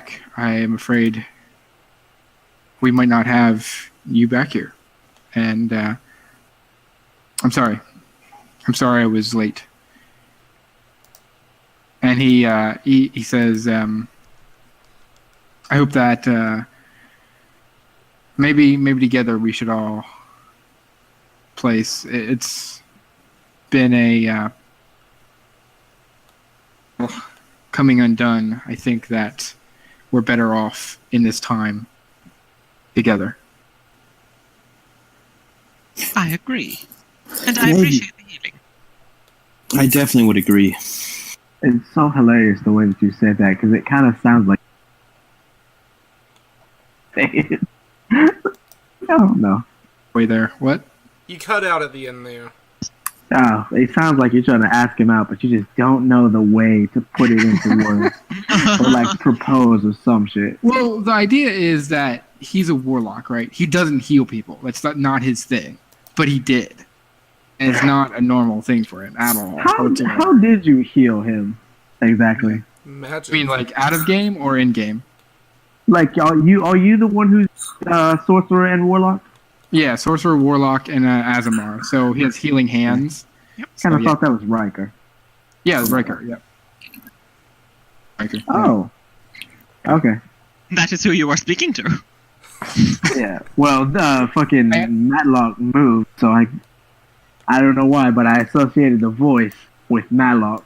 back, I am afraid we might not have you back here. And I'm sorry. I'm sorry I was late. And he says, I hope that maybe together we should all place. It's been a coming undone. I think that we're better off in this time together. I agree. And I appreciate the healing. I definitely would agree. It's so hilarious the way that you said that, because it kind of sounds like... I don't know. Way there. What? You cut out at the end there. Oh, it sounds like you're trying to ask him out, but you just don't know the way to put it into words. Or like propose or some shit. Well, the idea is that he's a warlock, right? He doesn't heal people. That's not his thing. But he did. And it's not a normal thing for him at all. How did you heal him exactly? Magic. I mean, like out of game or in game? Like, are you the one who's sorcerer and warlock? Yeah, sorcerer, warlock, and Azamar. So he has healing hands. Yep. Kind of thought that was Riker. Yeah, it was Riker. Yep. Riker. Oh. Okay. That is who you are speaking to. Yeah. Well, the fucking Matlock moved, so I don't know why, but I associated the voice with Matlock,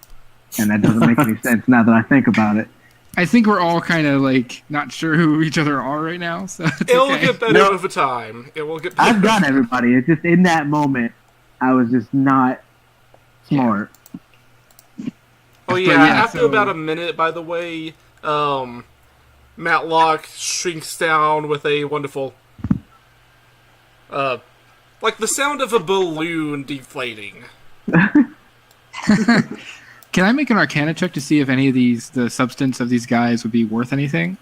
and that doesn't make any sense now that I think about it. I think we're all kind of like not sure who each other are right now, so It'll okay. get better over time. It will get better. I've got everybody. It's just in that moment, I was just not smart. Oh yeah, after about a minute, by the way, Matlock shrinks down with a wonderful, like the sound of a balloon deflating. Can I make an Arcana check to see if any of the substance of these guys would be worth anything?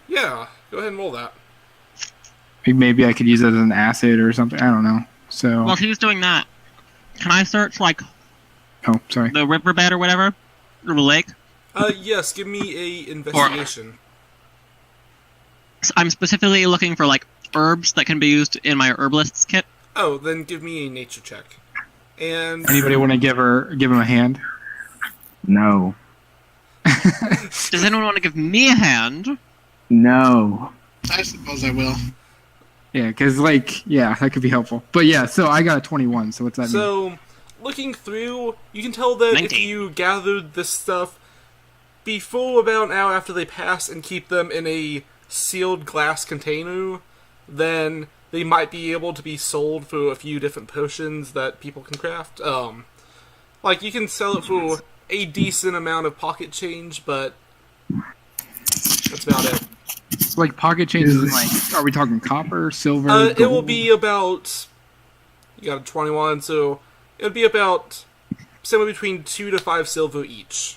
Yeah, go ahead and roll that. Maybe I could use it as an acid or something. I don't know. So. While he's doing that, can I search, like, Oh, sorry. the riverbed or whatever? Or the lake? Yes, give me a investigation. I'm specifically looking for, like, herbs that can be used in my herbalist's kit. Oh, then give me a nature check. And Anybody want to give him a hand? No. Does anyone want to give me a hand? No. I suppose I will. Yeah, because that could be helpful. But yeah, so I got a 21. So what's that mean? so, looking through, you can tell that 19. if you gathered this stuff before about an hour after they pass and keep them in a sealed glass container, then they might be able to be sold for a few different potions that people can craft. Like, you can sell it for a decent amount of pocket change, but that's about it. Like pocket changes, in like, are we talking copper, silver? It will gold? be about, you got a 21, so it would be about somewhere between 2 to 5 silver each.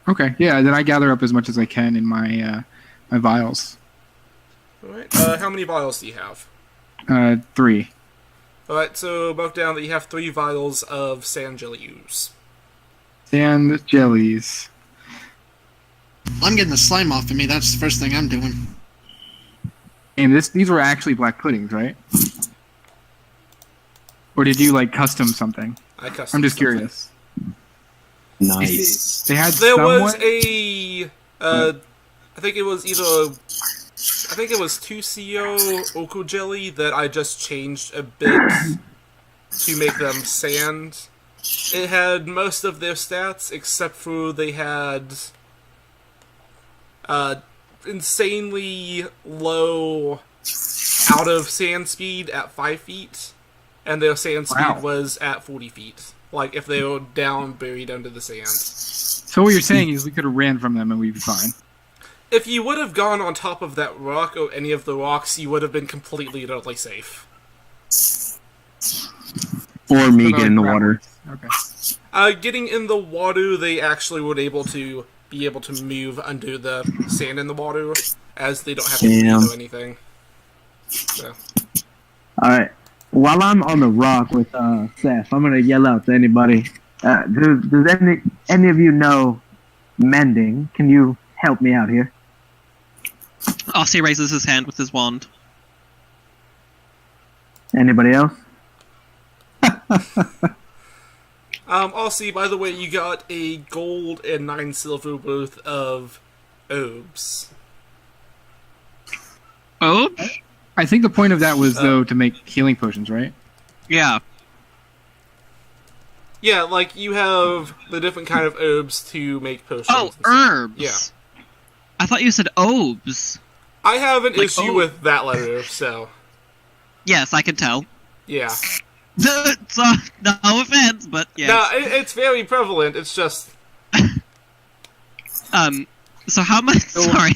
Okay, yeah. Then I gather up as much as I can in my my vials. Alright, how many vials do you have? 3. Alright, so mark down that you have 3 vials of sand jelly ooze. Sand jellies. I'm getting the slime off of me. That's the first thing I'm doing. And these were actually black puddings, right? Or did you like custom something? I custom I'm just something. curious. Nice. They had There somewhat... was a, I think it was 2CO Oku jelly that I just changed a bit to make them sand. It had most of their stats, except for they had insanely low out of sand speed at 5 feet, and their sand speed was at 40 feet. Like, if they were down, buried under the sand. So what you're saying is we could have ran from them and we'd be fine. If you would have gone on top of that rock or any of the rocks, you would have been completely and utterly safe. Or me get in the water. Okay. Getting in the water, they actually were able to move under the sand in the water, as they don't have to breathe or anything. So. Alright. While I'm on the rock with Seth, I'm gonna yell out to anybody. Does any of you know mending? Can you help me out here? Aussie raises his hand with his wand. Anybody else? Also, by the way, you got a gold and 9 silver worth of herbs. Oh? I think the point of that was, though, to make healing potions, right? Yeah. Yeah, like, you have the different kind of herbs to make potions. Oh, and stuff. herbs! Yeah. I thought you said obes. I have an Like, issue with that letter, so... Yes, I can tell. Yeah. So, no offense, but yes. No, it's very prevalent, it's just... So how much, sorry,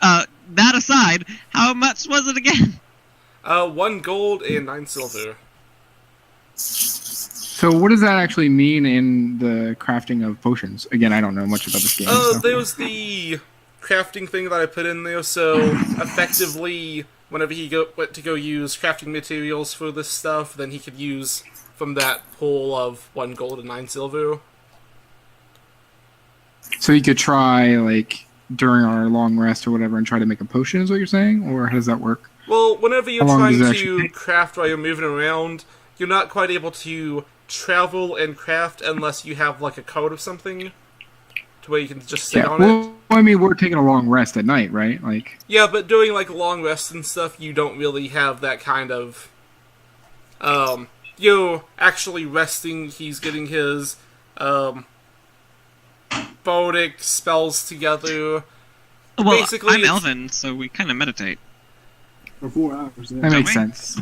that aside, how much was it again? 1 gold and 9 silver. So what does that actually mean in the crafting of potions? Again, I don't know much about this game. So. There's the crafting thing that I put in there, so effectively, whenever he went to go use crafting materials for this stuff, then he could use from that pool of 1 gold and 9 silver. So you could try, like, during our long rest or whatever and try to make a potion, is what you're saying? Or how does that work? Well, whenever you're How long trying does it to actually take? craft while you're moving around, you're not quite able to travel and craft unless you have, like, a code of something to where you can just sit on it. Well, I mean, we're taking a long rest at night, right? Like, Yeah, but doing, like, long rests and stuff, you don't really have that kind of... you're actually resting, he's getting his, Bodic spells together. Well, Basically, I'm it's- Elven, so we kind of meditate. For 4 hours. that makes we? sense.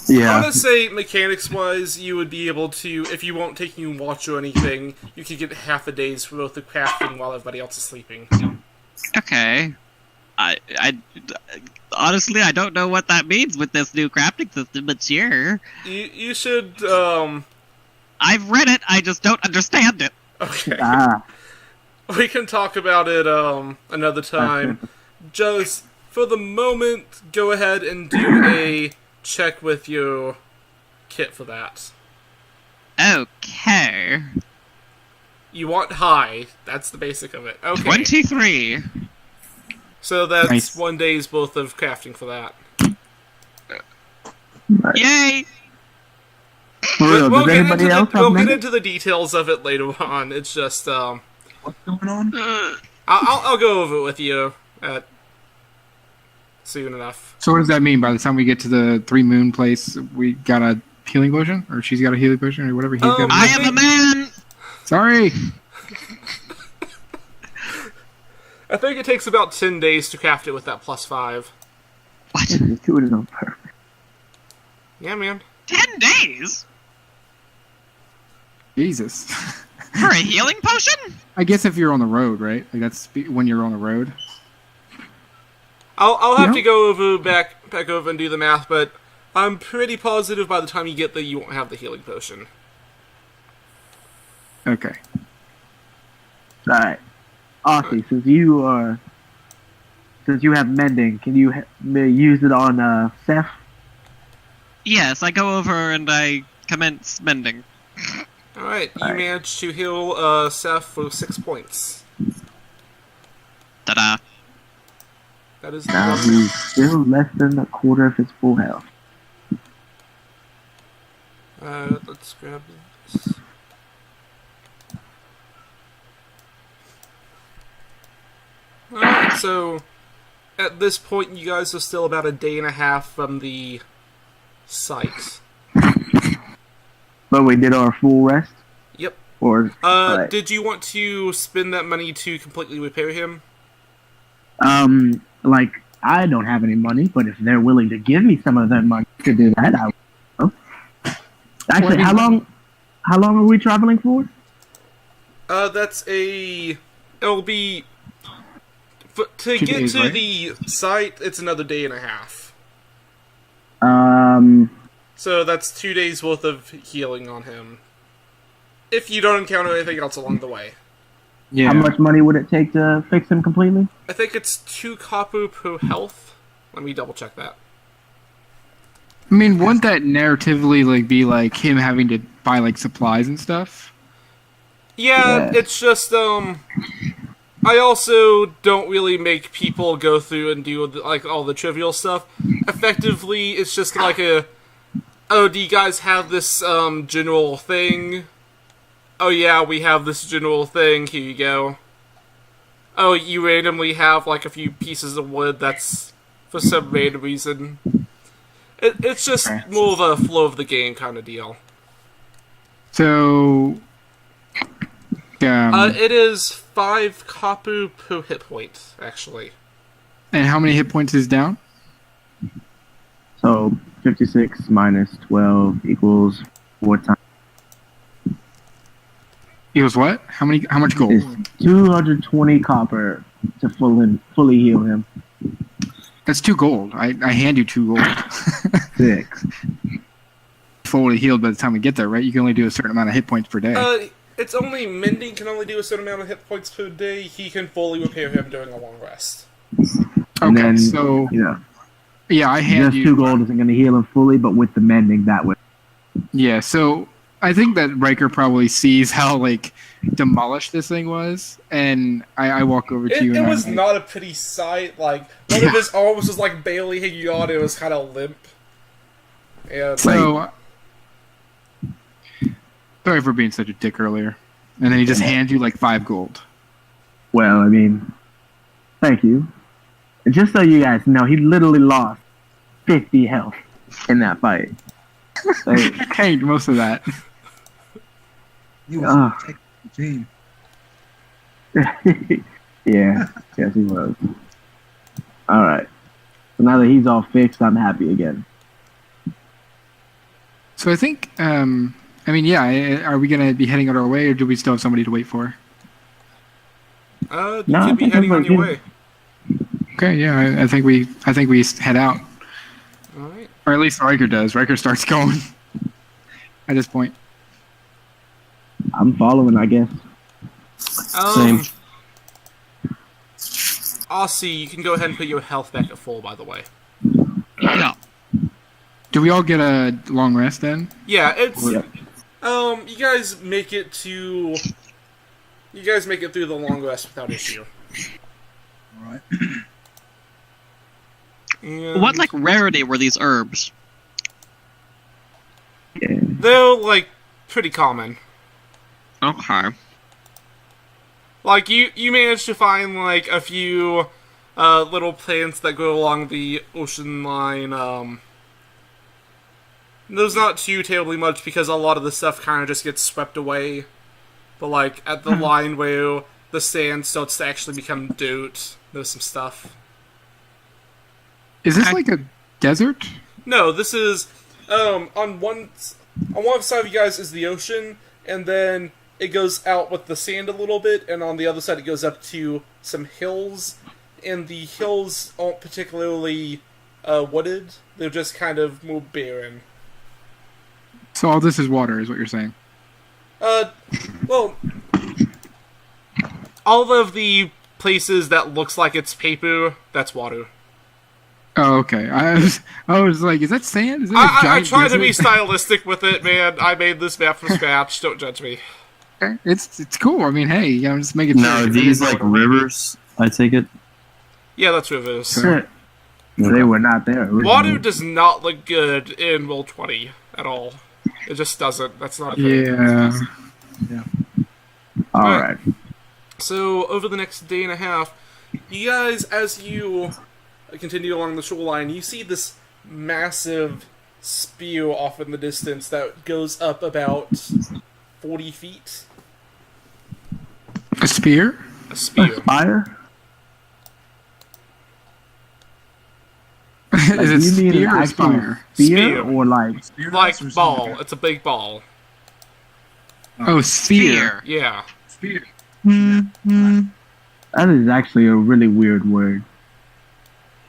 I Yeah. want to say, mechanics-wise, you would be able to, if you weren't taking watch or anything, you could get half a day's worth of crafting while everybody else is sleeping. Okay. I honestly, I don't know what that means with this new crafting system, but sure. You should, I've read it, I just don't understand it. okay. Ah. We can talk about it, another time. Just, for the moment, go ahead and do a check with your kit for that. Okay. You want high. That's the basic of it. Okay. 23. So that's Nice. 1 day's worth of crafting for that. Yay! For real, does anybody else have we'll get mending? into the details of it later on. It's just, What's going on? I'll go over it with you soon enough. So what does that mean? By the time we get to the 3 Moon place, we got a healing potion? Or she's got a healing potion? Or whatever he's got? I am a man! Sorry! I think it takes about 10 days to craft it with that +5. What? Just do it on purpose. Yeah, man. 10 days? Jesus. For a healing potion? I guess if you're on the road, right? Like that's when you're on the road. I'll have Yeah. to go over back over and do the math, but I'm pretty positive by the time you get there, you won't have the healing potion. Okay. Alright. Aussie, since you have mending, can you use it on Seth? Yes, I go over and I commence mending. Alright, you Alright. managed to heal Seth for 6 points. Ta-da. That is Now lovely. he's still less than a quarter of his full health. Let's grab this. Alright, so at this point, you guys are still about a day and a half from the site. But we did our full rest? Yep. Or alright. Did you want to spend that money to completely repair him? Like, I don't have any money, but if they're willing to give me some of that money to do that, I will. Actually, Well, I mean- how long are we traveling for? It'll be... To 2 get days, to right? the site, it's another day and a half. So that's 2 days worth of healing on him. If you don't encounter anything else along the way. Yeah. How much money would it take to fix him completely? I think it's 2 copper per health. Let me double check that. I mean, wouldn't that narratively like be like him having to buy like supplies and stuff? Yeah, Yeah. it's just, I also don't really make people go through and do like all the trivial stuff. Effectively, it's just like a, oh, do you guys have this general thing? Oh yeah, we have this general thing. Here you go. Oh, you randomly have like a few pieces of wood. That's for some random reason. It's just more of a flow of the game kind of deal. So, it is 5 copper per hit point, actually. and how many hit points is down? So 56 minus 12 equals 4 times. Equals what? How much gold? It's 220 copper to fully heal him. That's 2 gold. I hand you 2 gold. 6. Fully healed by the time we get there, right? You can only do a certain amount of hit points per day. It's only Mending can only do a certain amount of hit points per day. He can fully repair him during a long rest. And Okay, then, so yeah, I hand just you 2 gold isn't going to heal him fully, but with the mending, that would. Yeah, so I think that Riker probably sees how like demolished this thing was, and I walk over to you. It and was I'm not a pretty sight. Like one of his arms was like barely hanging on. It was kind of limp. And so sorry for being such a dick earlier. And then he just hands you like 5 gold. Well, I mean, thank you. And just so you guys know, he literally lost 50 health in that fight. Like, Tanked most of that. You was protecting the team. yeah, yes he was. Alright. So now that he's all fixed, I'm happy again. So I think, I mean, yeah, are we going to be heading out our way, or do we still have somebody to wait for? you No, I could be think heading on everybody's your good. way. Okay, yeah, I think we head out. Alright. Or at least Riker does. Riker starts going at this point. I'm following, I guess. Same. Aussie, you can go ahead and put your health back at full, by the way. Yeah. Do we all get a long rest then? Yeah, it's Yeah. you guys make it through the long rest without issue. Alright. And What like rarity were these herbs? Yeah. they're like pretty common. Okay. Like you managed to find like a few little plants that grow along the ocean line. There's not too terribly much because a lot of the stuff kind of just gets swept away. But like at the line where the sand starts to actually become dirt, there's some stuff. Is this like a desert? No, this is on one side of you guys is the ocean, and then it goes out with the sand a little bit, and on the other side it goes up to some hills, and the hills aren't particularly wooded. They're just kind of more barren. So all this is water, is what you're saying? Well, all of the places that looks like it's paper, that's water. Oh, okay. I was like, is that sand? Is that a I giant try to desert? be stylistic with it, man. I made this map from scratch. Don't judge me. Okay. It's cool. I mean, hey, you know, just make it. Now, are these like rivers? I take it. Yeah, that's rivers. They were not there originally. Water does not look good in Roll20 at all. It just doesn't. That's not a thing. Yeah. Alright. So, over the next day and a half, you guys, as you continue along the shoreline, you see this massive spear off in the distance that goes up about 40 feet. A spear? A spear. Fire? Is it you mean spear an or actual spire? spear Spear. or like Spear Like dance or ball. something? It's a big ball. Oh, spear. Yeah. Spear. that is actually a really weird word.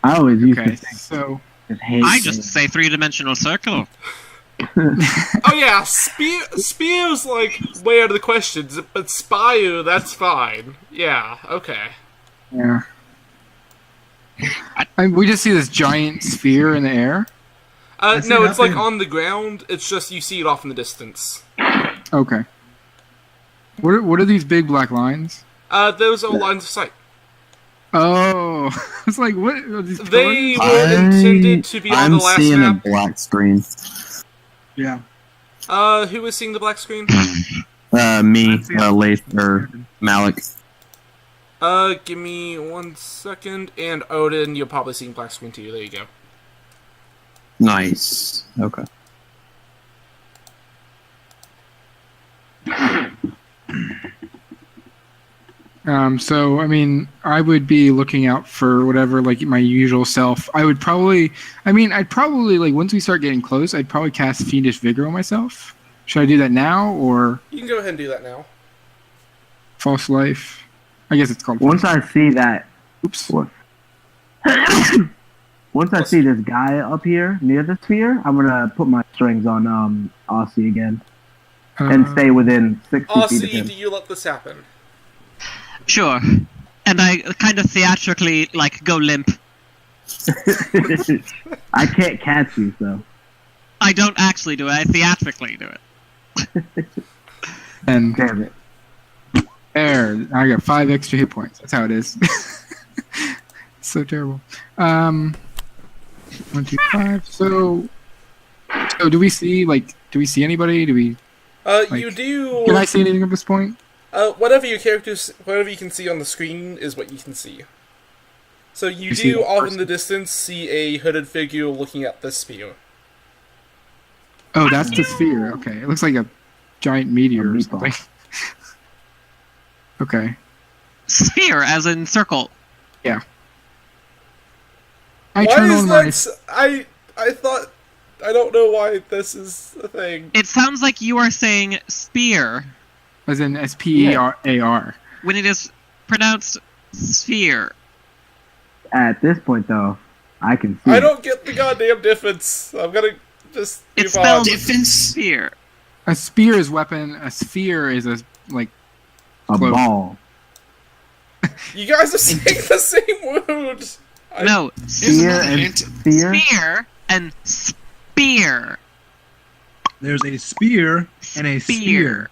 I always used Okay, to think so just hate I just say 3-dimensional circle. Oh yeah, spear's like way out of the question, but spire, that's fine. Yeah, okay. yeah. We just see this giant sphere in the air. I see No, it's like nothing. on the ground. It's just you see it off in the distance. Okay. What are these big black lines? Those are lines of sight. Oh, I was like, what? Are these They pillars? were intended to be on I'm the last seeing map. a black screen. Yeah. Who is seeing the black screen? Me, Lath, or Malik. Give me 1 second. And Odin, you're probably seeing black screen too. There you go. Nice. Okay. So I mean, I would be looking out for whatever, like my usual self. I'd probably like once we start getting close, I'd probably cast Fiendish Vigor on myself. Should I do that now or You can go ahead and do that now. False Life? I guess it's called. Once I see that, Oops. once I see this guy up here near the sphere, I'm gonna put my strings on Aussie again and stay within 60 feet of Aussie, him. do you let this happen? Sure. And I kind of theatrically, like, go limp. I can't catch you, so. I don't actually do it, I theatrically do it. And Damn it. there, I got 5 extra hit points. That's how it is. So terrible. 1, 2, 5. So do we see anybody? Do we? You do. Can I see anything at this point? Whatever you can see on the screen is what you can see. So you see do, the off in person? the distance, see a hooded figure looking at the sphere. Oh, that's the sphere. Okay, it looks like a giant meteor or meatball. something. Okay. Sphere, as in circle. Yeah. I Why turn is on that? my. I thought. I don't know why this is a thing. It sounds like you are saying spear As in SPEAR. when it is pronounced sphere. At this point, though, I can see I it. don't get the goddamn difference. I'm gonna just It's move on. spelled Difference? sphere. A spear is weapon. A sphere is a a close. ball. You guys are saying the same word. No, Here's Spear another and hint. spear. spear and spear. There's a spear and a sphere.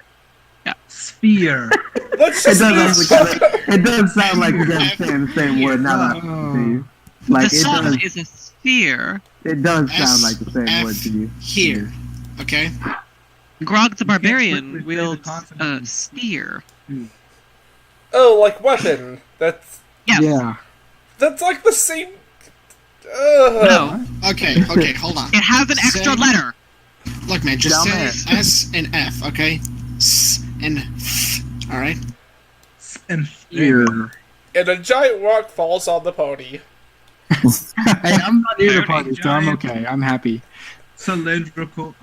Yeah. Sphere. Let's It just does, move on. it does sound like you guys saying the same word now that I see you. Like, The it sun does, is a sphere. it does sound like the same S, word to you. Here. Okay? Grog the quickly Barbarian say the wields a consonant. spear. Oh, like weapon. Yes. Yeah. That's like the same. No, Okay, hold on. it has an extra Say- letter. Look, man, just Dumbass. say S and F, okay? S and F. Alright? And Here. And a giant rock falls on the pony. Hey, I'm not near the Very party, so I'm giant. okay. I'm happy. cylindrical.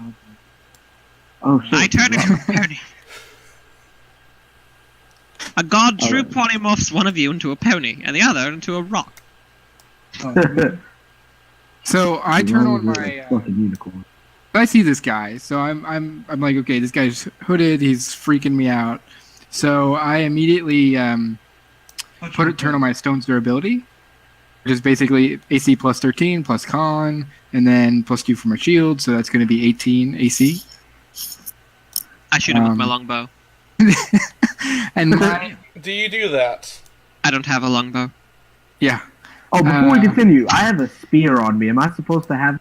Oh, shit. I turn into a pony. A god true Alright. polymorphs one of you into a pony, and the other into a rock. Oh, So I turn on my. Fucking unicorn. I see this guy, so I'm like, okay, this guy's hooded. He's freaking me out. So I immediately turn on my stone's durability, which is basically AC plus 13 plus con, and then plus 2 for my shield. So that's going to be 18 AC. I shoot him with my Um, longbow. And my Do you do that? I don't have a longbow. yeah. Oh, before we Uh, continue, I have a spear on me. Am I supposed to have...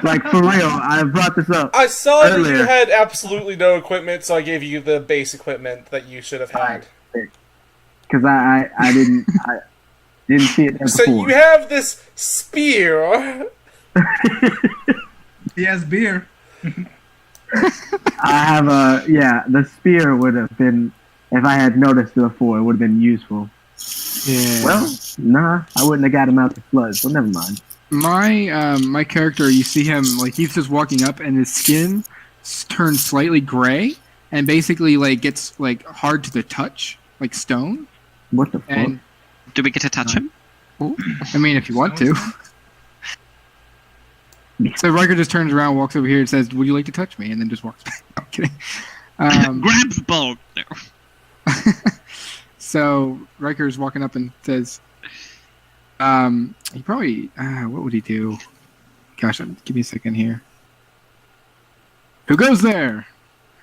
Like, for real, I brought this up. I saw that you Earlier. had absolutely no equipment, so I gave you the base equipment that you should have had. Because I didn't see it there So before. you have this spear. he has beer. I have a... Yeah, the spear would have been... If I had noticed it before, it would have been useful. Yeah. Well, nah, I wouldn't have got him out the flood, so never mind. My character, you see him like he's just walking up, and his skin turns slightly gray, and basically like gets like hard to the touch, like stone. What the fuck? And Do we get to touch him? I mean, if you want to. So Riker just turns around, walks over here, and says, "Would you like to touch me?" And then just walks back. No, I'm kidding. Grabs bolt. No. So Riker's walking up and says, he probably, what would he do? Gosh, give me a second here. Who goes there?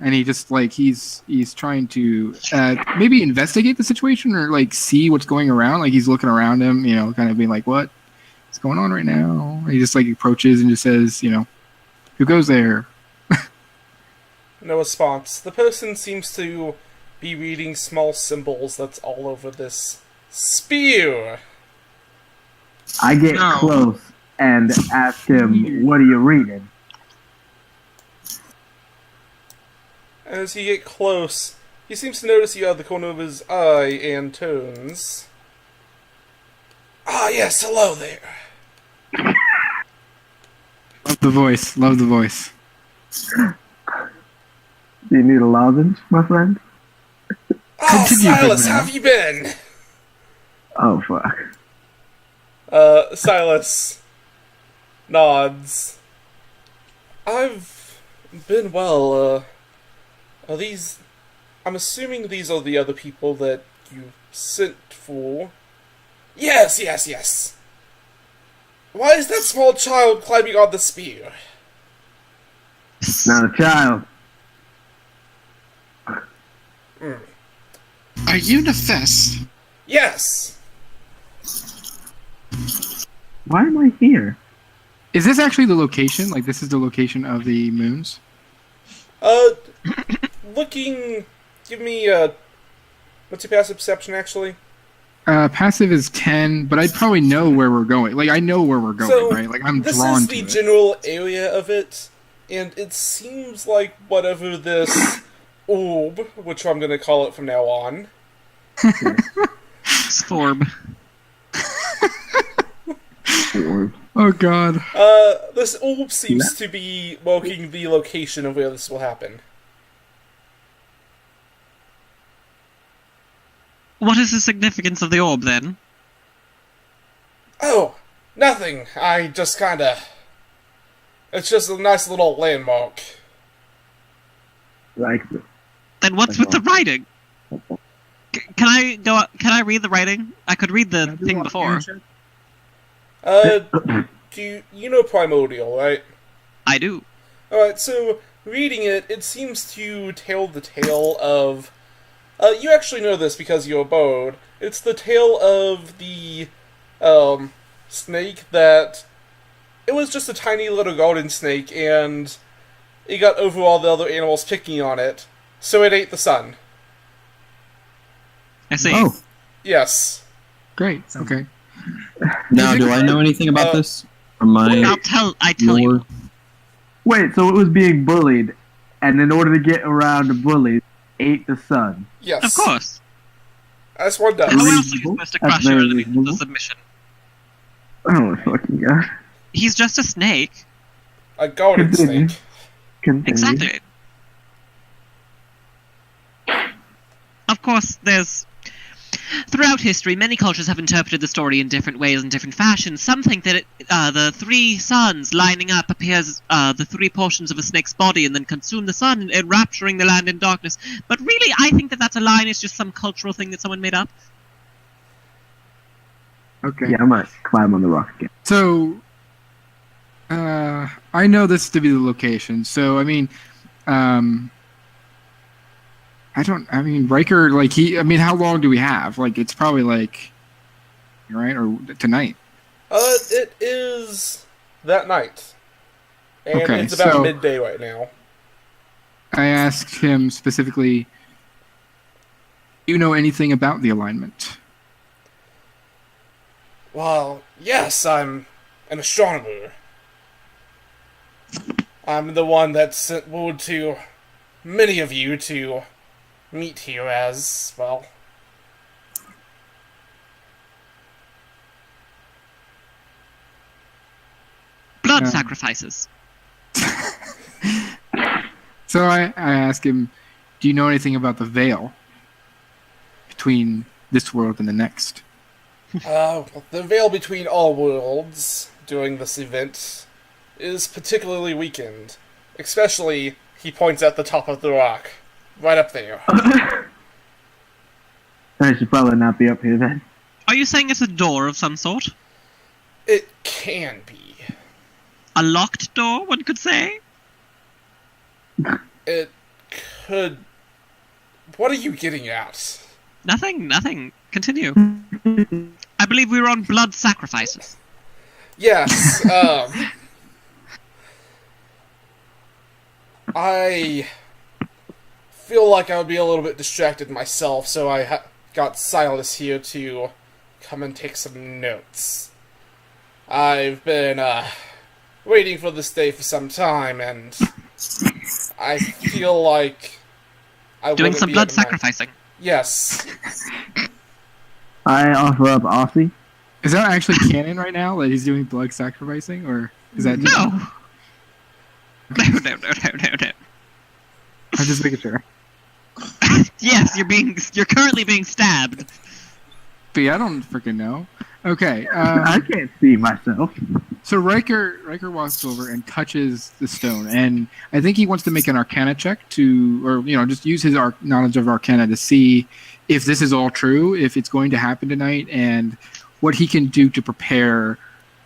and he just like he's trying to maybe investigate the situation or like see what's going around. Like he's looking around him, you know, kind of being like, "What's going on right now?" And he just like approaches and just says, you know, "Who goes there?" No response. The person seems to be reading small symbols that's all over this spear. I get No. close and ask him, "What are you reading?" As you get close, he seems to notice you out of the corner of his eye and turns. Ah, yes, hello there. Love the voice. Love the voice. Do you need a lozenge, my friend? Oh, Continue, Silas, big man. how have you been? Oh, fuck. Silas nods. I've been well, are these... I'm assuming these are the other people that you sent for. Yes, yes, yes. Why is that small child climbing on the spear? Not a child. Are you Nephest? Yes. Why am I here? Is this actually the location? Like this is the location of the moons? Looking... Give me, what's your passive perception, actually? Passive is 10, but I'd probably know where we're going. Like I know where we're going, So, right? Like I'm this drawn is to the it. general area of it, and it seems like whatever this orb, which I'm going to call it from now on, Sforb. Oh god. this orb seems to be marking the location of where this will happen. What is the significance of the orb, then? Oh, nothing. I just kinda... It's just a nice little landmark. Like, Then what's with the writing? Can I go? Can I read the writing? I could read the thing before. You know Primordial, right? I do. Alright, so reading it, it seems to tell the tale of... you actually know this because you're a bard. It's the tale of the, snake that... It was just a tiny little garden snake, and it got over all the other animals picking on it, so it ate the sun. I see. Oh, Yes. great. Okay. Now, do I know anything about this from my I tell you. lore? wait, so it was being bullied, and in order to get around the bullies, ate the sun. Yes. Of course. That's one does. How else are you Reasonable. supposed to That's crush your very enemy into reasonable. submission? Oh my fucking god. He's just a snake. A garden Continue. snake. Continue. Exactly. Of course, there's... Throughout history, many cultures have interpreted the story in different ways and different fashions. Some think that the three suns lining up appears the three portions of a snake's body and then consume the sun, enrapturing the land in darkness. But really, I think that that's a lie and it's just some cultural thing that someone made up. Okay. Yeah, I might climb on the rock again. So, I know this to be the location. So, I mean, Riker, like, how long do we have? Like, it's probably like, right? Or tonight. It is that night. And Okay, it's about so- midday right now. I asked him specifically, do you know anything about the alignment? Well, yes, I'm an astronomer. I'm the one that sent word to many of you to meet here as, well... Blood Yeah. sacrifices. So I asked him, do you know anything about the veil between this world and the next? The veil between all worlds during this event is particularly weakened. Especially, he points at the top of the rock. Right up there. I should probably not be up here then. Are you saying it's a door of some sort? It can be. A locked door, one could say? It Hood, what are you getting at? Nothing. Continue. I believe we were on blood sacrifices. Yes, I feel like I would be a little bit distracted myself, so I got Silas here to come and take some notes. I've been, waiting for this day for some time, and I feel like I Doing wouldn't some be blood able to mind- sacrificing. Yes. I offer up Aussie. Is that actually canon right now that he's doing blood sacrificing, or is that just... No. No. I'm just making sure. Yes, you're currently being stabbed. But yeah, I don't freaking know. Okay. I can't see myself. So Riker walks over and touches the stone, and I think he wants to make an Arcana check just use his knowledge of Arcana to see if this is all true, if it's going to happen tonight, and what he can do to prepare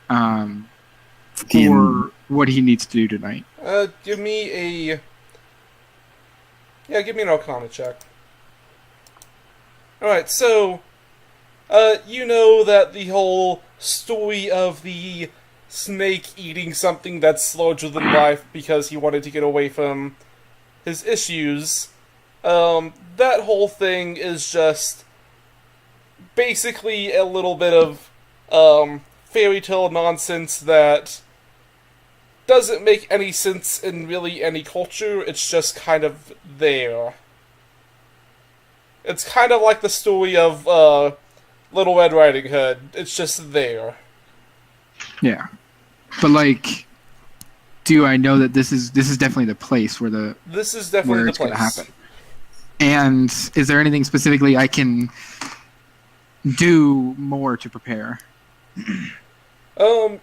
for what he needs to do tonight. Give me an Arcana check. Alright, so, you know that the whole story of the snake eating something that's larger than life because he wanted to get away from his issues, that whole thing is just basically a little bit of, fairy tale nonsense that doesn't make any sense in really any culture. It's just kind of there. It's kind of like the story of Little Red Riding Hood. It's just there. Yeah, but like, do I know that this is definitely the place where This is definitely it's the place. going to happen? And is there anything specifically I can do more to prepare? When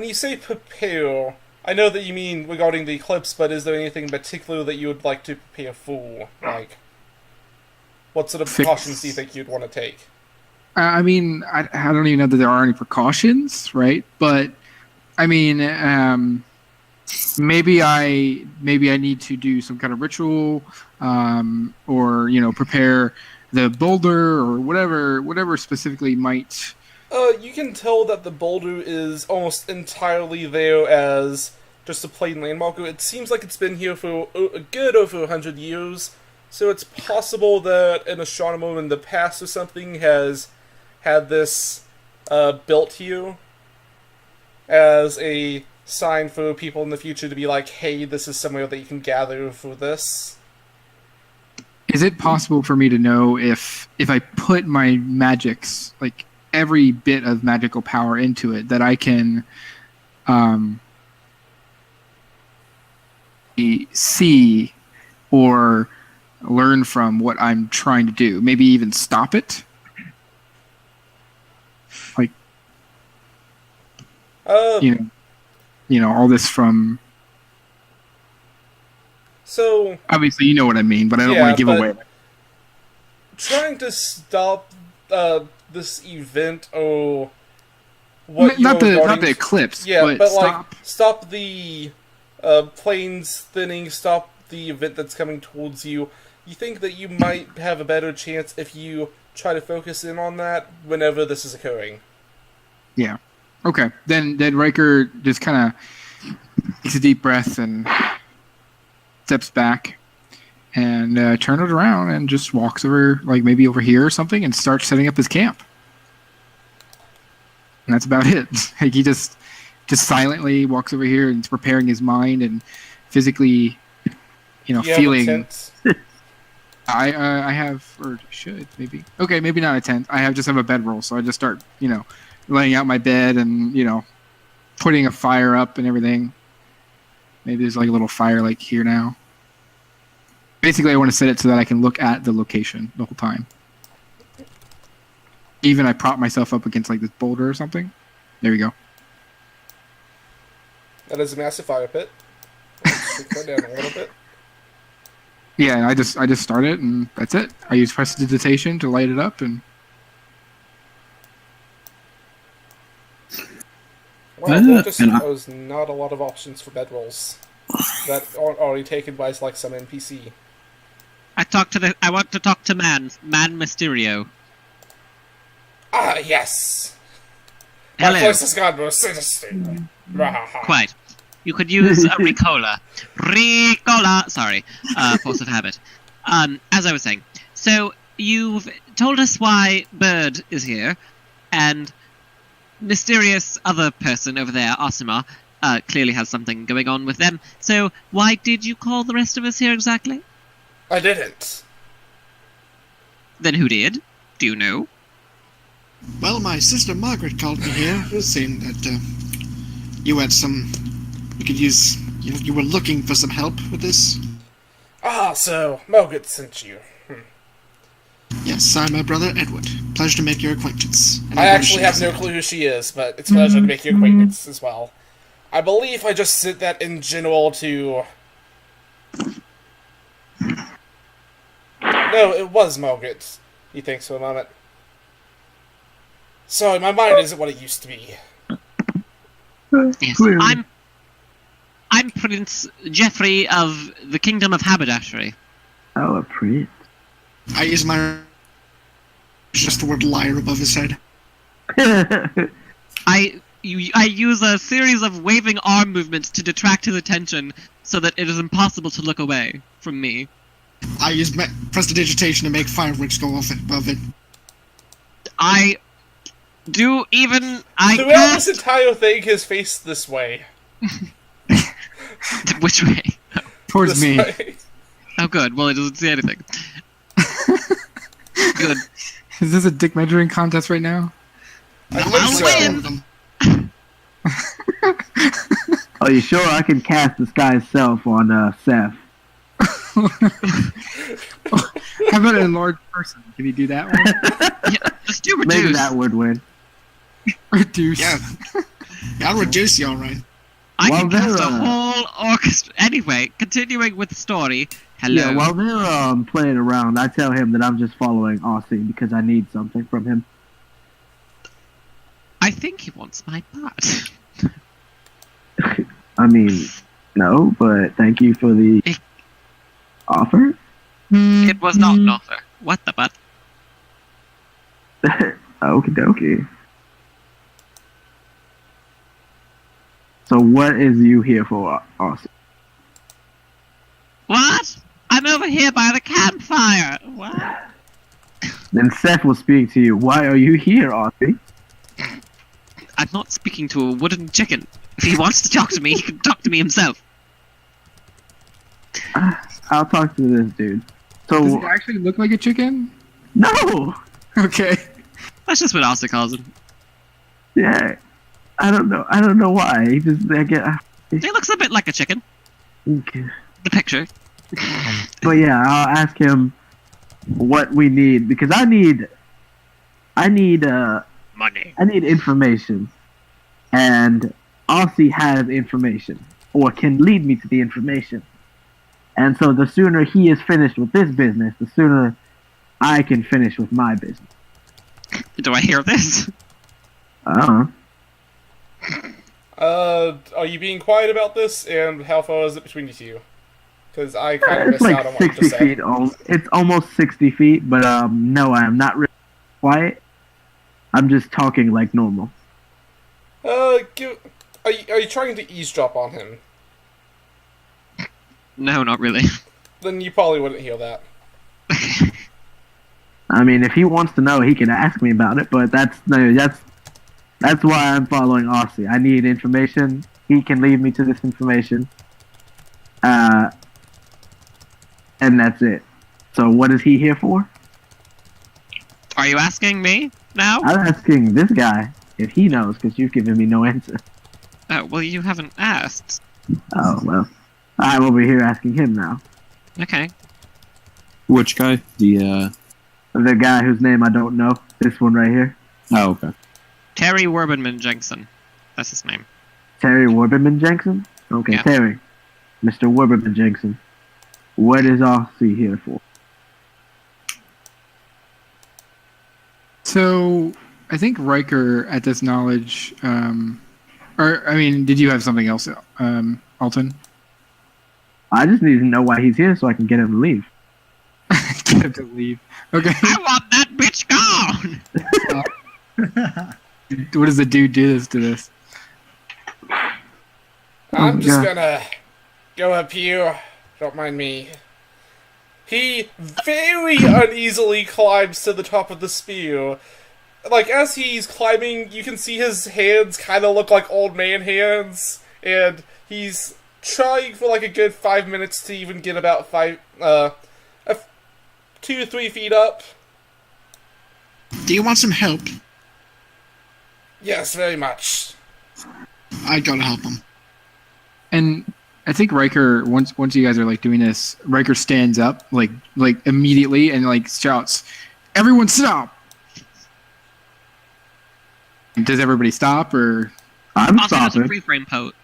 you say prepare, I know that you mean regarding the eclipse, but is there anything in particular that you would like to prepare for? Like, what sort of precautions do you think you'd want to take? I mean, I don't even know that there are any precautions, right? But I mean, maybe I need to do some kind of ritual, or prepare the boulder or whatever specifically might. You can tell that the boulder is almost entirely there as just a plain landmarker. It seems like it's been here for a good over 100 years, so it's possible that an astronomer in the past or something has had this built here as a sign for people in the future to be like, hey, this is somewhere that you can gather for this. Is it possible for me to know if I put my magics, like every bit of magical power into it, that I can see or learn from what I'm trying to do? Maybe even stop it? Like, all this from... So obviously, you know what I mean, but I don't want to give away. Trying to stop this event or what? Not the eclipse. Yeah, but stop. like stop the planes thinning. Stop the event that's coming towards you. You think that you might have a better chance if you try to focus in on that whenever this is occurring. Yeah. Okay. Then Riker just kind of takes a deep breath and steps back and turns it around and just walks over, like maybe over here or something, and starts setting up his camp. And that's about it. Like, he just silently walks over here and is preparing his mind and physically, feeling. I have, or should maybe. Okay, maybe not a tent. I just have a bedroll, so I just start, laying out my bed and putting a fire up and everything. Maybe there's like a little fire like here now. Basically, I want to set it so that I can look at the location the whole time. Even I prop myself up against like this boulder or something. There we go. That is a massive fire pit. Let's take that down a little bit. Yeah, I just start it and that's it. I use prestidigitation to light it up and. Well, and that was not a lot of options for bedrolls that aren't already taken by like some NPC. I want to talk to Man Mysterio. Ah, yes. My Hello. voice has gone more sinister. Quite. You could use a Ricola. Ricola! Sorry. Force of habit. As I was saying. So, you've told us why Bird is here, and mysterious other person over there, Asima, clearly has something going on with them. So, why did you call the rest of us here exactly? I didn't. Then who did? Do you know? Well, my sister Margaret called me here, saying that you had some. You could use. You were looking for some help with this. Ah, so Mogut sent you. Yes, I'm my brother Edward. Pleasure to make your acquaintance. And I I'm actually glad have she no is clue who she is, but it's a pleasure to make your acquaintance as well. I believe I just said that in general to... No, it was Mogut. He thinks for a moment. So, my mind isn't what it used to be. Yes, I'm Prince Geoffrey of the Kingdom of Haberdashery. Oh, a prince. I use my. Just the word liar above his head. I use a series of waving arm movements to detract his attention so that it is impossible to look away from me. I use prestidigitation to make fireworks go off above it. I Throughout cast... this entire thing, his face this way. Which way? Towards This me. way. Oh good, well it doesn't say anything. Good. Is this a dick measuring contest right now? I I'll think so. win! Are you sure I can cast Disguise Self on Seth? How about an enlarged person? Can you do that one? Yeah, just do Maybe reduce. that would win. Reduce. Yeah. I'll reduce you, alright. I Well, can cast a they're, whole orchestra. Anyway, continuing with the story. Hello. Yeah, while they're playing around, I tell him that I'm just following Aussie because I need something from him. I think he wants my butt. I mean, no, but thank you for the offer. It was not an offer. What the butt? Okie dokie. So what is you here for, Aussie? What? I'm over here by the campfire. What? Then Seth will speak to you. Why are you here, Aussie? I'm not speaking to a wooden chicken. If he wants to talk to me, he can talk to me himself. I'll talk to this dude. Does So, it actually look like a chicken? no! Okay. That's just what Asa calls him. Yeah. I don't know why. He just, I get, He looks a bit like a chicken. okay. The picture. But yeah, I'll ask him what we need because I need Money. information, and Aussie has information or can lead me to the information. And so the sooner he is finished with this business, the sooner I can finish with my business. Do I hear this? Uh-huh. Are you being quiet about this? And how far is it between you two? Because I kind of It's missed out on like what you 60 just said. feet. It's almost 60 feet, but no, I am not really quiet. I'm just talking like normal. Are you trying to eavesdrop on him? No, not really. Then you probably wouldn't hear that. I mean, if he wants to know, he can ask me about it. But that's why I'm following Aussie. I need information. He can lead me to this information. And that's it. So what is he here for? Are you asking me now? I'm asking this guy if he knows, because you've given me no answer. Oh, well, you haven't asked. Oh, well. I'm over here asking him now. Okay. Which guy? The guy whose name I don't know. This one right here. Oh, okay. Terry Werbenman Jensen. That's his name. Terry Werberman Jensen? Okay, Yeah. Terry. Mr. Werberman Jensen. What is Aussie here for? So I think Riker, at this knowledge, Or, I mean, did you have something else, Alton? I just need to know why he's here so I can get him to leave. Get him to leave. Okay. I want that bitch gone! What does the dude do to this? I'm just God. gonna go up here. Don't mind me. He very uneasily climbs to the top of the spear. Like, as he's climbing, you can see his hands kind of look like old man hands, and he's trying for like a good 5 minutes to even get about 2 to 3 feet up. Do you want some help? Yes, very much. I gotta help him. And I think Riker, once you guys are like doing this, Riker stands up like immediately and like shouts, "Everyone stop!" Does everybody stop or? I'm Also, that's a stopping.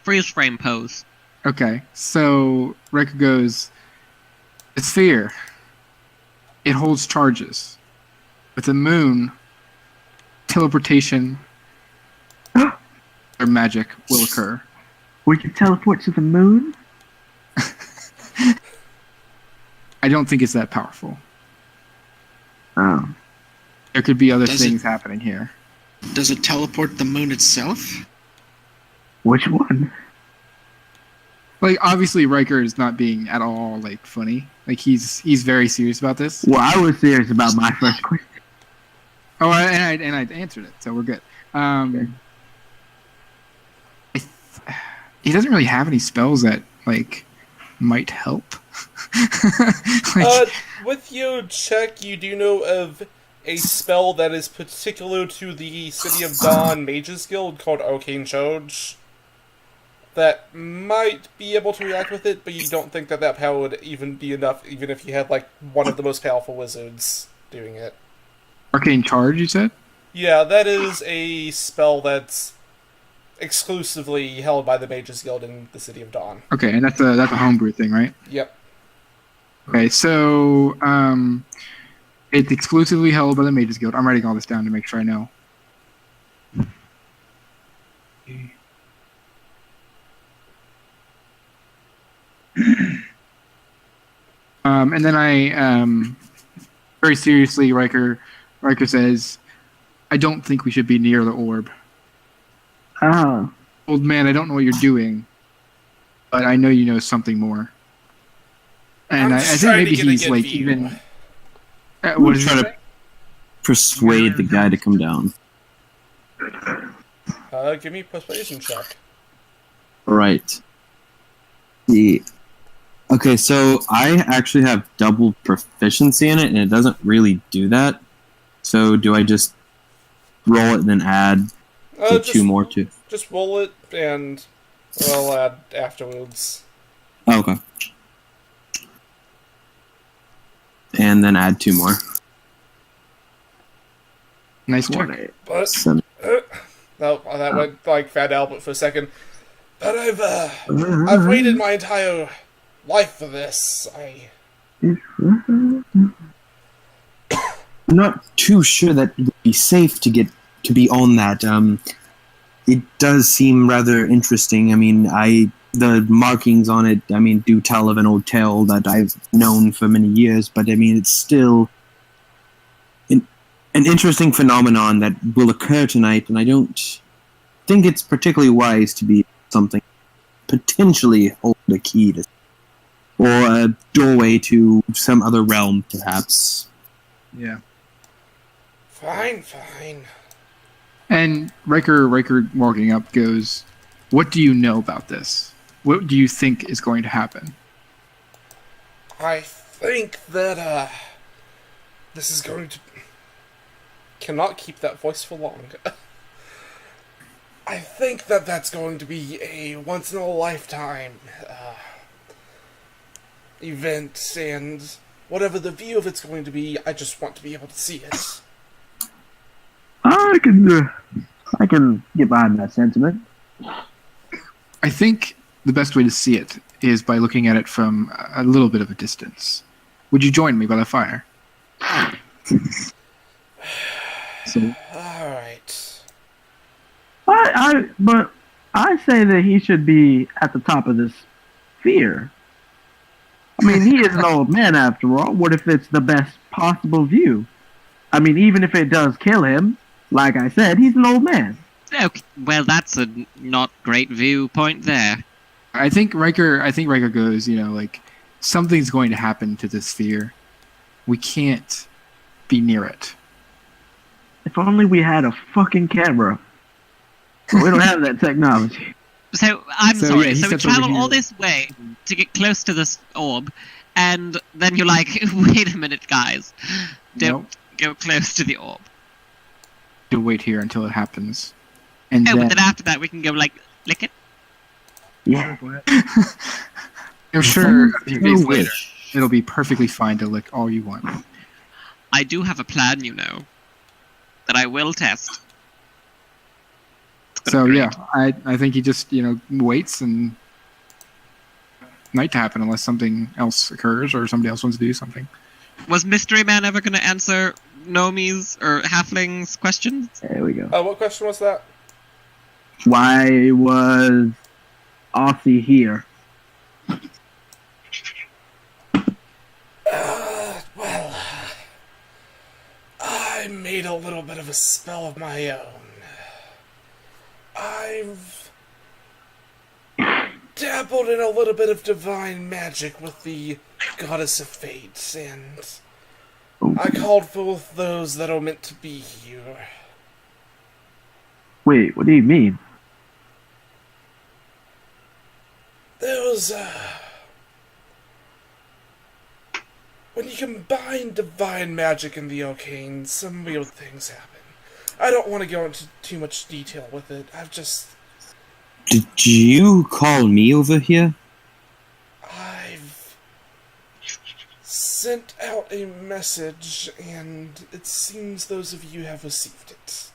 freeze frame pose. Okay, so Riker goes, "The sphere. It holds charges. With the moon, teleportation or magic will occur." We can teleport to the moon? I don't think it's that powerful. Oh. There could be other Does things it- happening here. Does it teleport the moon itself? Which one? Like, obviously, Riker is not being at all like funny. Like, he's very serious about this. Well, I was serious about my first question. Oh, and I answered it, so we're good. Okay. He doesn't really have any spells that like might help. Like, With your check, you do know of a spell that is particular to the City of Dawn Mages Guild called Arcane Charge. That might be able to react with it, but you don't think that power would even be enough, even if you had, like, one of the most powerful wizards doing it. Arcane Charge, you said? Yeah, that is a spell that's exclusively held by the Mages Guild in the City of Dawn. Okay, and that's a homebrew thing, right? Yep. Okay, so it's exclusively held by the Mages Guild. I'm writing all this down to make sure I know. And then I very seriously, Riker says, "I don't think we should be near the orb. Oh. Old man, I don't know what you're doing, but I know you know something more." And I'm I just think trying to maybe get a he's good like view. even. What is Try he to persuade the guy to come down. Give me a persuasion check. Right. Okay, so I actually have double proficiency in it, and it doesn't really do that. So do I just roll it and then add the Just, 2 more to? just roll it, and I'll add afterwards. Oh, okay. And then add 2 more. Nice check. But Seven. no, that went like Fat Albert for a second. But I've waited my entire life for this. I'm not too sure that it would be safe to be on that. It does seem rather interesting. I mean, the markings on it, I mean, do tell of an old tale that I've known for many years, but I mean, it's still an interesting phenomenon that will occur tonight, and I don't think it's particularly wise to be something potentially hold a key to, or a doorway to some other realm, perhaps. Yeah. Fine. And Riker walking up goes, "What do you know about this? What do you think is going to happen?" I think that this is going to. Cannot keep that voice for long. I think that that's going to be a once-in-a-lifetime event, and whatever the view of it's going to be, I just want to be able to see it. I can get behind that sentiment. I think the best way to see it is by looking at it from a little bit of a distance. Would you join me by the fire? So, Alright. But I say that he should be at the top of this sphere. I mean, he is an old man after all. What if it's the best possible view? I mean, even if it does kill him, like I said, he's an old man. Okay, well, that's a not great viewpoint there. I think Riker goes, like, something's going to happen to this sphere. We can't be near it. If only we had a fucking camera. But we don't have that technology. So, I'm So, sorry, yeah, he so we steps over travel all here. this way to get close to this orb, and then you're like, wait a minute, guys. Don't go close to the orb. To wait here until it happens. And Oh, then, but then after that we can go, like, lick it? Yeah. I'm sure a few days No later, wish. it'll be perfectly fine to lick all you want. I do have a plan, that I will test. It's So gonna be yeah, great. I think he just waits and night to happen unless something else occurs or somebody else wants to do something. Was Mystery Man ever going to answer Nomi's or Halfling's questions? There we go. What question was that? Why was Aussie here? Well, I made a little bit of a spell of my own. I've dabbled in a little bit of divine magic with the Goddess of Fate, and I called forth those that are meant to be here. Wait, what do you mean? There was, when you combine divine magic and the arcane, some weird things happen. I don't want to go into too much detail with it. Did you call me over here? I've sent out a message, and it seems those of you have received it.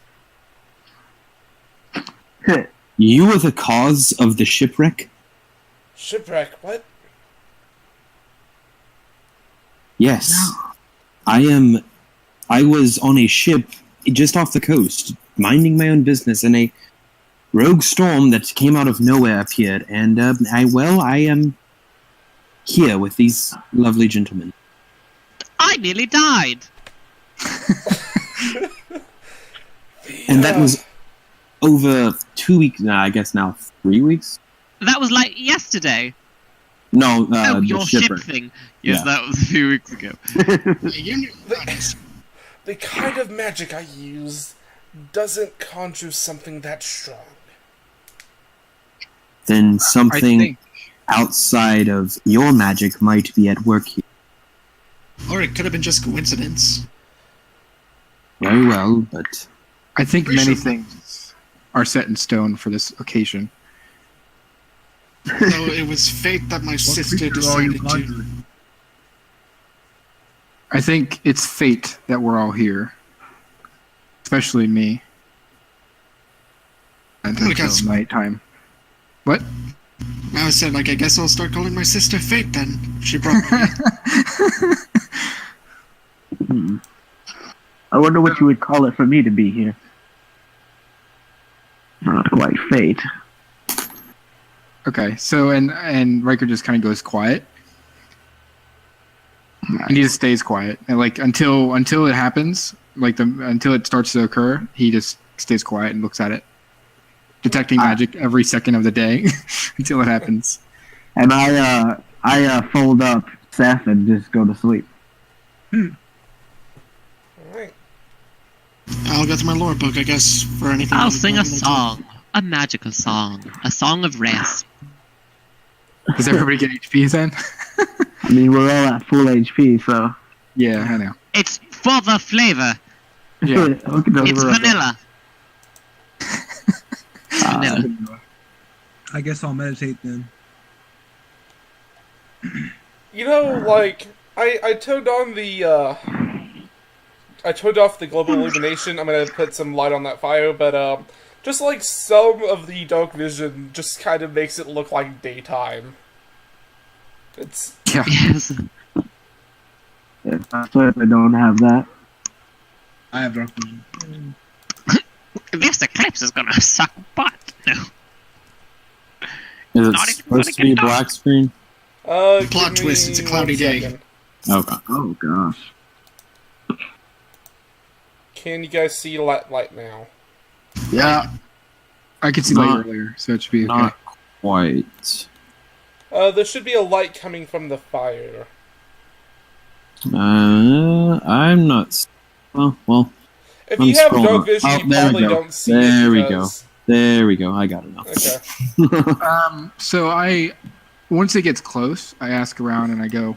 You were the cause of the shipwreck? Shipwreck, what? Yes. I was on a ship just off the coast, minding my own business, and a rogue storm that came out of nowhere appeared, and I am here with these lovely gentlemen. I nearly died! And that was over 2 weeks, I guess now 3 weeks? That was like yesterday. No, Oh, the your ship shipwreck. thing. Yes, Yeah. that was a few weeks ago. You knew that. The kind of magic I use doesn't conjure something that strong. Then I something think outside of your magic might be at work here. Or it could have been just coincidence. Very well, but many Pretty sure- things are set in stone for this occasion. So it was fate that my What sister creature are you decided to. conjuring? I think it's fate that we're all here, especially me. And gonna until guess- nighttime. What? I said, like, I guess I'll start calling my sister Fate then. She brought me here. I wonder what you would call it for me to be here. Not quite fate. Okay, so and Riker just kind of goes quiet, and he just stays quiet, and like until it happens, until it starts to occur, he just stays quiet and looks at it, detecting magic every second of the day until it happens. And I fold up Seth and just go to sleep. Alright. I'll go to my lore book, I guess, for anything. I'll that sing a might be song. A magical song. A song of rest. Does everybody get HP then? I mean, we're all at full HP, so. Yeah, I know. It's for the flavor. Yeah. Look at those It's robots. vanilla. Vanilla. I guess I'll meditate then. You know, like, I turned on the, I turned off the global illumination. I'm gonna put some light on that fire, but, just like some of the dark vision just kind of makes it look like daytime. It's, Yeah. Yes. Yeah, so if I don't have that. I have dark vision. This eclipse is gonna suck butt. No. Is it Not even supposed to be gonna black screen? Give Plot me twist, it's a cloudy 1 day. second. Okay. Oh gosh. Can you guys see light now? Yeah. I could see Not- light earlier, so it should be okay. Not quite. There should be a light coming from the fire. I'm not. Well. If I'm you have scrolling dark up. vision, Oh, you there we probably go. don't see There it. we go. because- There we go. I got it now. Okay. So once it gets close, I ask around and I go,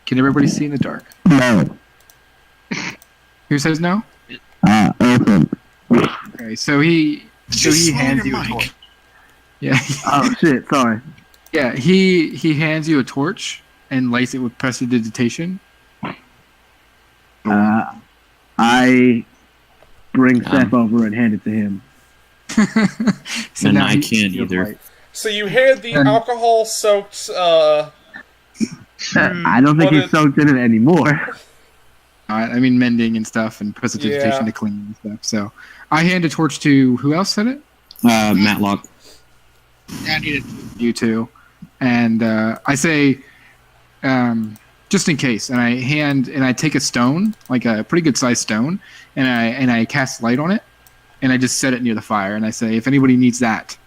"Can everybody see in the dark?" No. Who says no? Open. Okay, so he Just swallow hands your you a mic. torch. Yeah, Oh shit. Sorry. yeah. He hands you a torch and lights it with prestidigitation. I bring Um, Seth over and hand it to him. So And now I he can't feels either. light. So you had the And- alcohol-soaked, I don't think What he's it- soaked in it anymore. I mean, mending and stuff and prestidigitation Yeah. to clean and stuff. So I hand a torch to who else said it? Matlock. Yeah, I need it. You two, and I say, just in case, and I take a stone, like a pretty good sized stone, and I cast light on it, and I just set it near the fire, and I say, if anybody needs that,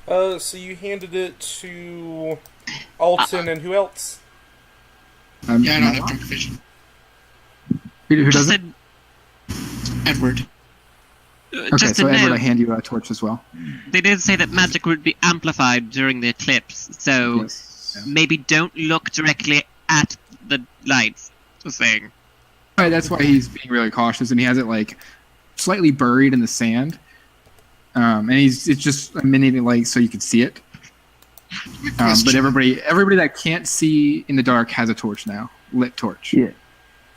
so you handed it to Alton and who else? Yeah, I don't have dark vision. who Just doesn't? Edward. Okay, just so to Edward, know, I hand you a torch as well. they did say that magic would be amplified during the eclipse, so Yes. maybe don't look directly at the lights. Just saying. Right, that's why he's being really cautious, and he has it like slightly buried in the sand, and it's just emanating light so you can see it. But Question. everybody that can't see in the dark has a torch now, lit torch. Yeah.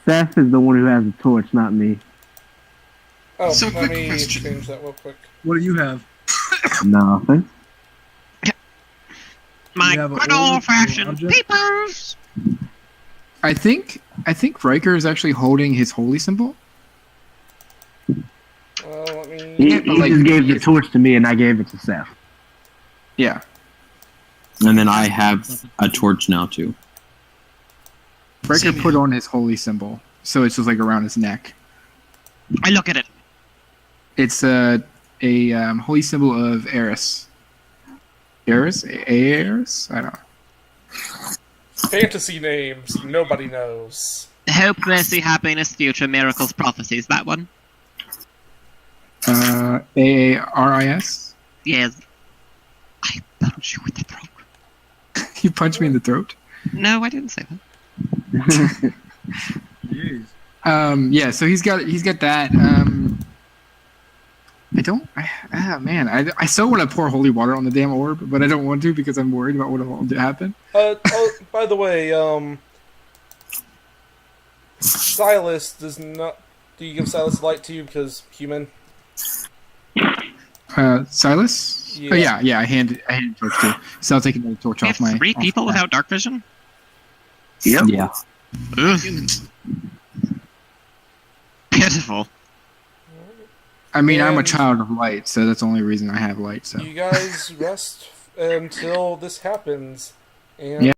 Seth is the one who has the torch, not me. Oh, So, let quick me question. change that real quick. What do you have? Nothing. My You have an good old old-fashioned object? papers. I think Riker is actually holding his holy symbol. Let me... He, Yeah, but he like- just gave the torch to me, and I gave it to Seth. Yeah. And then I have a torch now too. Riker Same put here. on his holy symbol, so it's just like around his neck. I look at it. It's a holy symbol of Eris. Eris? Eris? I don't know. Fantasy names nobody knows. Hope, mercy, happiness, future, miracles, prophecies. That one? Aaris? Yes. I punch you with the throat. You punched me in the throat. No, I didn't say that. Jeez. Yeah, so he's got that. I so want to pour holy water on the damn orb, but I don't want to because I'm worried about what will happen. By the way, Silas does not... Do you give Silas light too, because human? Silas? Yeah. Oh yeah, I hand torch too. So I'll take another torch We off have my. three off people my- without dark vision? Yep. Yeah. Ugh, Humans. pitiful. I mean, I'm a And- child of light, so that's the only reason I have light. So You guys rest until this happens. And Yeah.